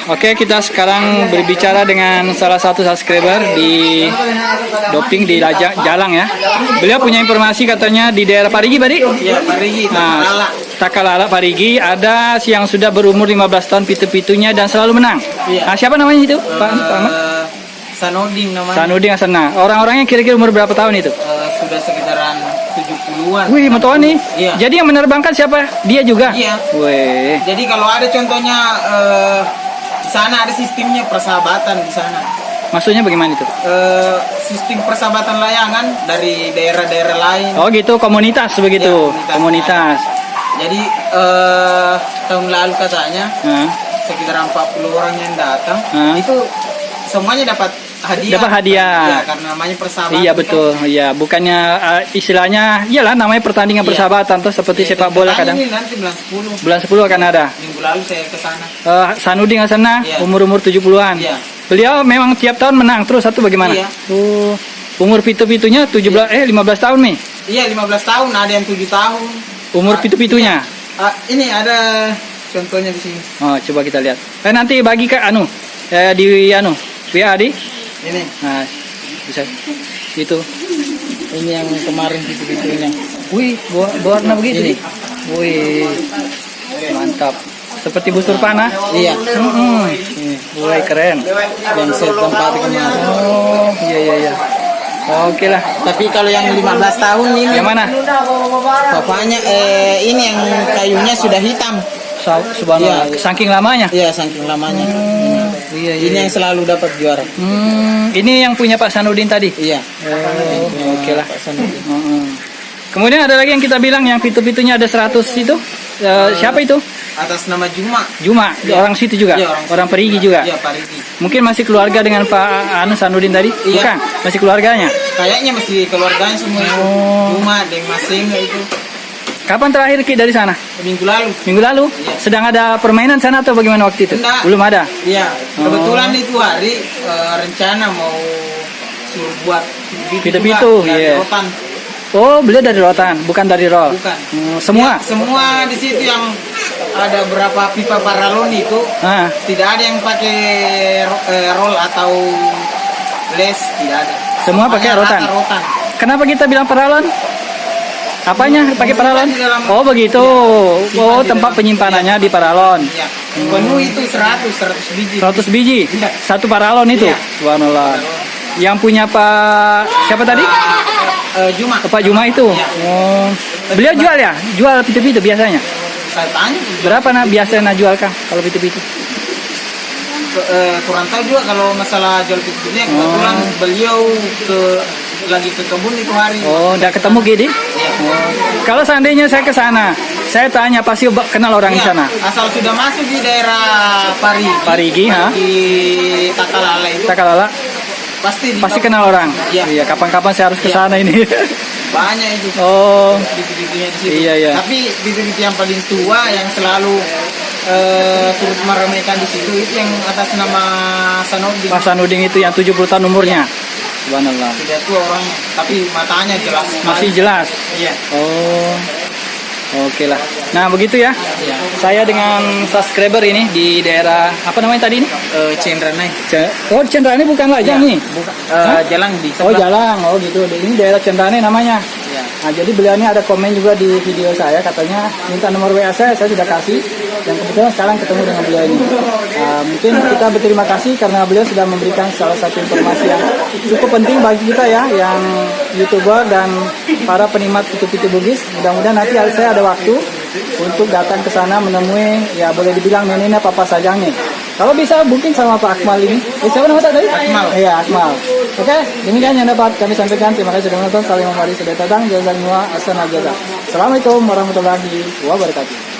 Oke, kita sekarang berbicara dengan salah satu subscriber di Doping di Jalang ya. Beliau punya informasi katanya di daerah Parigi, Bari? Iya, Parigi, Takalala. Takalala Parigi ada yang sudah berumur 15 tahun pitu-pitunya dan selalu menang. Iya. Nah, siapa namanya itu? Pak Ahmad? Sanuding namanya. Sanuding Asana. Orang-orangnya kira-kira umur berapa tahun itu? Sudah sekitaran 70-an. Wih, Matoan nih. Iya. Jadi yang menerbangkan siapa? Dia juga? Iya. Wih. Jadi kalau ada contohnya di sana ada sistemnya persahabatan di sana. Maksudnya bagaimana itu? Sistem persahabatan layangan dari daerah-daerah lain. Oh gitu, komunitas begitu. Ya, komunitas. Jadi tahun lalu katanya sekitar 40 orang yang datang itu semuanya dapat hadiah. Dapat hadiah. Ya, karena namanya persahabatan. Iya betul. Iya, bukannya istilahnya iyalah namanya pertandingan persahabatan tuh seperti sepak bola kadang. Ini nanti bulan 10. Bulan 10 akan ada. Minggu lalu saya ke sana. Sanuding Asana, umur-umur 70-an. Iya. Beliau memang tiap tahun menang terus atau bagaimana? Iya. Umur pitu-pitunya 15 tahun nih. Iya, 15 tahun, ada yang 7 tahun. Umur pitu-pitunya. Ini ada contohnya di sini. Oh, coba kita lihat. Nanti bagi ke di WA di. Ini. Nah, bisa itu. Ini yang kemarin pitu-pitunya. Wih, warna begitu nih. Wih, mantap. Seperti busur panah. Iya. Wih, keren. Yang saya tempati kemarin. Oh, iya. Oke lah. Tapi kalau yang 15 tahun ini. Yang mana? Bapaknya ini yang kayunya sudah hitam. Subhanallah. Saking lamanya. Iya, saking lamanya. Iya. Ini yang selalu dapat juara. Ini yang punya Pak Sanudin tadi. Iya. Oke lah. Kemudian ada lagi yang kita bilang yang pitu-pitunya ada 100 itu. Siapa itu? Atas nama Juma, orang situ juga. Iya, orang Parigi juga. Iya, Parigi. Mungkin masih keluarga dengan Pak Sanudin tadi? Iya. Bukan, masih keluarganya. Kayaknya masih keluarganya semua. Juma, Deng Masing itu. Kapan terakhir Ki dari sana? Minggu lalu. Minggu lalu? Iya. Sedang ada permainan sana atau bagaimana waktu itu? Enggak. Belum ada? Iya. Kebetulan itu hari rencana mau suruh buat pitu-pitu. Iya. Rotan. Oh, beliau dari rotan, bukan dari roll? Bukan. Semua? Ya, semua di situ yang ada berapa pipa paralon itu tidak ada yang pakai roll atau les, tidak ada. Semua pakai rotan. Kenapa kita bilang paralon? Apanya pakai paralon? Oh begitu. Oh, tempat penyimpanannya di paralon. Ya. Penuh itu 100 biji. 100 biji. Ya. Satu paralon itu. Ya. Subhanallah. Yang punya Pak siapa tadi? Juma. Pak Juma itu. Ya. Oh. Beliau jual ya? Jual pitu-pitu biasanya? Saya tanya. Berapa biasanya jual Kang kalau pitu-pitu? Kurang tahu juga kalau masalah jual pitu-pitunya. Kebetulan beliau lagi ke kebun itu hari. Oh, udah ketemu Gede? Ya. Oh. Kalau seandainya saya ke sana, saya tanya pasti kenal orang di sana. Asal sudah masuk di daerah Parigi, di Takalala itu. Takalala. Pasti kenal orang. Iya, kapan-kapan saya harus ke sana ini. Banyak itu. Oh. Pitu-pitunya di situ. Iya. Tapi pitu-pitu yang paling tua yang selalu turut meramaikan di situ itu yang atas nama Sanuding. Pak Sanuding itu yang 70 tahun umurnya. Subhanallah. Tidak tua orangnya, tapi matanya jelas. Masih jelas. Iya. Oh. Oke lah. Nah begitu ya. Iya. Saya dengan subscriber ini di daerah apa namanya tadi ini? Cendranai. Oh Cendranai bukan Lajang nih. Bukan. Jalang di sebelah. Oh Jalang. Oh gitu. Ini daerah Cendranai namanya. Iya. Nah jadi beliau ini ada komen juga di video saya katanya minta nomor WA saya sudah kasih. Dan kebetulan sekarang ketemu dengan beliau ini. Mungkin kita berterima kasih karena beliau sudah memberikan salah satu informasi yang cukup penting bagi kita ya, yang YouTuber dan para penikmat pitu-pitu Bugis. Mudah-mudahan nanti saya ada waktu untuk datang ke sana menemui ya boleh dibilang neneknya Papa Sajang nih. Kalau bisa mungkin sama Pak Akmal ini. Siapa nama tadi? Akmal. Iya Akmal. Oke, demikian yang dapat kami sampaikan. Terima kasih sudah menonton. Saling memari sudah datang. Jazakumullah. Assalamualaikum warahmatullahi wabarakatuh.